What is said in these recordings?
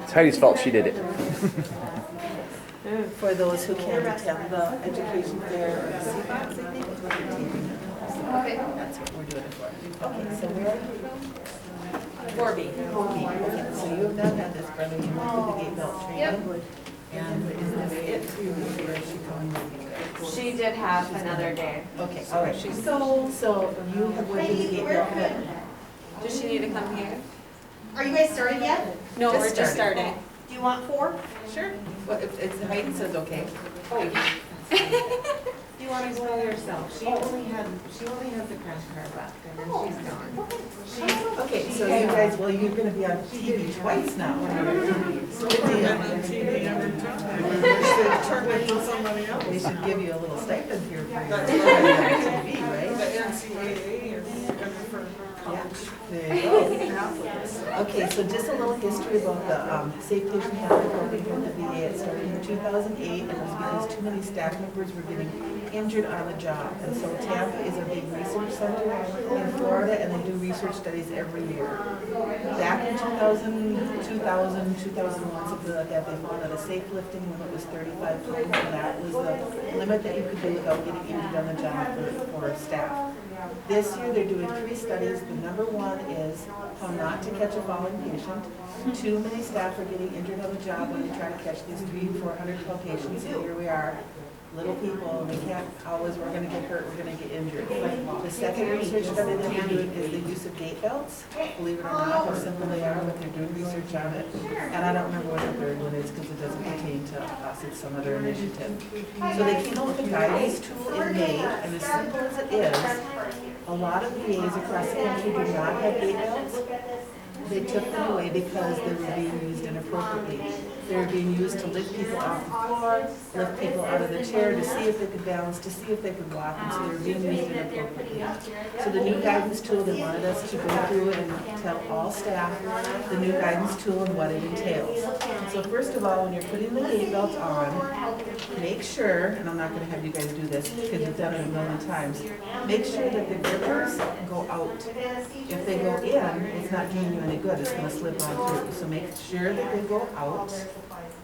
It's Heidi's fault she did it. For those who can't attend the education fair or the CBACs, I think is what they're taking. Okay. That's what we're doing it for. Okay, so where are you? 4B. Okay, so you have not had this, Brenda, you went to the gate belt training. Yep. And is this it too, or is she coming with you? She did have another day. Okay, all right, so you have went to the gate belt training. Does she need to come here? Are you guys started yet? No, Just we're just starting. Do you want 4? Sure. Well, if Heidi says okay. Oh, You want to go yourself. She only has the crash card left, and then she's gone. Okay, so you guys, well, you're gonna be on TV twice now. They should give you a little stipend here for your TV, right? The NCAA is coming for Yeah, college. there you go. Okay, so just a little history about the Safe Patient Handling Program here at the VA. It started in 2008, and it was because too many staff members were getting injured on the job. And so Tampa is a big research center in Florida, and they do research studies every year. Back in 2001, something like that, they found that a safe lifting limit was 35 pounds, and that was the limit that you could do without getting injured on the job for staff. This year, they're doing 3 studies. The number 1 is how not to catch a falling patient. Too many staff are getting injured on the job when they try to catch these 300-400 pound patients. And here we are, little people, and we can't always, we're gonna get hurt, we're gonna get injured. The second research study that they're doing is the use of gait belts. Believe it or not, how simple they are, but they're doing research on it. And I don't remember what the third one is, because it doesn't pertain to us, it's some other initiative. So they came out with a guidance tool in May, and as simple as it is, a lot of VAs across the country do not have gait belts. They took them away because they were being used inappropriately. They were being used to lift people off the floor, lift people out of the chair to see if they could balance, to see if they could walk, and so they were being used inappropriately. So the new guidance tool, they wanted us to go through and tell all staff the new guidance tool and what it entails. So first of all, when you're putting the gait belt on, make sure, and I'm not going to have you guys do this because you've done it a million times, make sure that the grippers go out. If they go in, it's not doing you any good, it's going to slip on through. So make sure that they go out,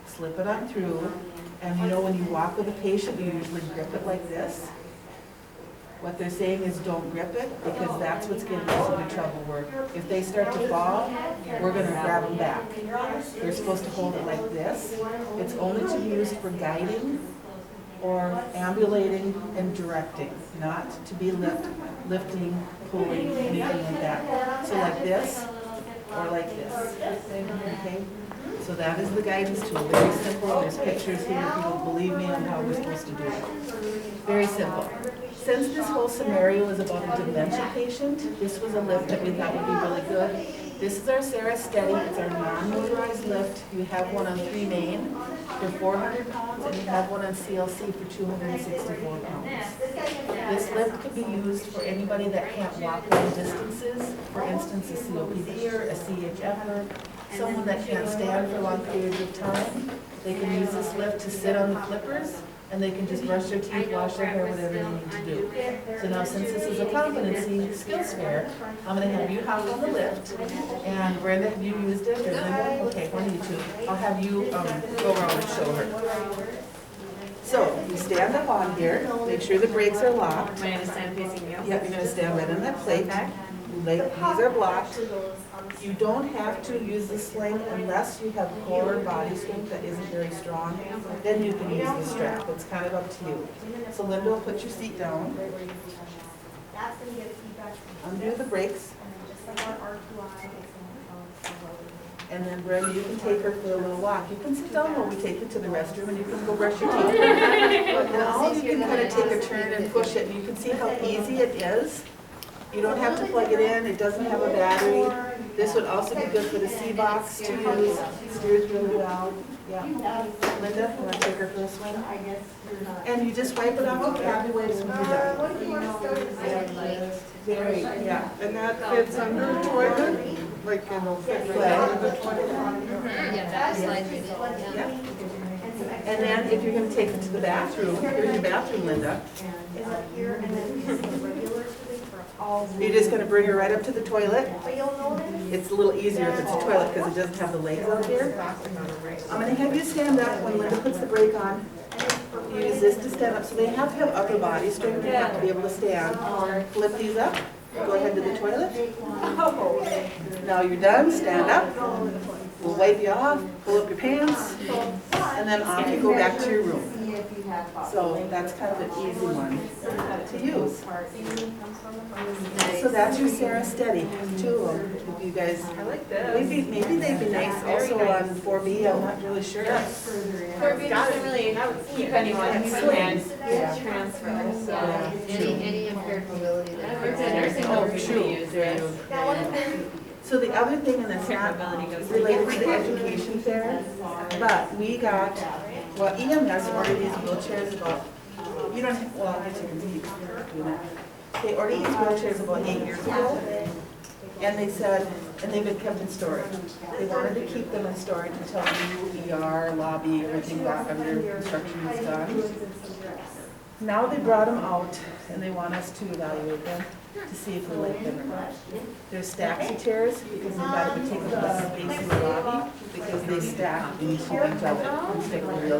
slip it on through, and you know when you walk with a patient, you usually grip it like this. What they're saying is don't grip it, because that's what's getting us into trouble. Where if they start to fall, we're going to grab them back. They're supposed to hold it like this. It's only to be used for guiding or ambulating and directing, not to be lifting, pulling, anything like that. So like this, or like this, okay? So that is the guidance tool, very simple. There's pictures here if you don't believe me on how we're supposed to do it. Very simple. Since this whole scenario is about a dementia patient, this was a lift that we thought would be really good. This is our Sarah Steady. It's our non-motorized lift. You have one on 3 main for 400 pounds, and you have one on CLC for 264 pounds. This lift can be used for anybody that can't walk long distances. For instance, a COPD or a CHF, someone that can't stand for long periods of time. They can use this lift to sit on the flippers, and they can just brush their teeth, wash their hair, whatever they need to do. So now, since this is a competency skills fair, I'm going to have you hop on the lift. And Brenda, have you used it? Or Linda? Okay, one of you two. I'll have you go around and show her. So you stand up on here, make sure the brakes are locked. Am I gonna stand facing you? Yep, you're going to stand right on that plate. These are blocked. You don't have to use the sling unless you have core body strength that isn't very strong. Then you can use the strap. It's kind of up to you. So Linda will put your seat down. Undo the brakes. And then Brenda, you can take her for a little walk. You can sit down while we take you to the restroom, and you can go brush your teeth. And all you can kind of take a turn and push it, and you can see how easy it is. You don't have to plug it in. It doesn't have a battery. This would also be good for the C-box to use. Steers really well. Yeah. Linda, you want to take her for a swing? And you just wipe it off the cabin waves when you're done. Very, yeah. And that fits under a toilet, like it'll fit right under the toilet. Yeah, that slides right in. Yeah. And then if you're going to take it to the bathroom, here's your bathroom, Linda. You're just gonna bring her right up to the toilet. It's a little easier if it's a toilet because it doesn't have the legs out here. I'm gonna have you stand up when Linda puts the brake on. Use this to stand up, so they have to have upper body strength, they have to be able to stand. Flip these up, go ahead to the toilet. Now you're done, stand up. We'll wipe you off, pull up your pants, and then off you go back to your room. So that's kind of an easy one to use. So that's your Sarah Steady, two of them. If you guys, I like this. maybe they'd be nice also on 4B, I'm not really sure. Kirby doesn't really keep anyone who can transfer, so. Any impaired mobility that. I've worked in nursing homes, we True. use this. So the other thing, and it's not related to the education fair, but we got, well, EMS ordered these wheelchairs about, you don't, well, I guess you can see, they ordered these wheelchairs about 8 years ago. And they said, and they've been kept in storage. They wanted to keep them in storage until the new ER, lobby, everything got under construction is done. Now they brought them out and they want us to evaluate them to see if we like them or not. There's stacks of chairs because we thought it would take up less space in the lobby because they stack into each other instead of a wheelchair.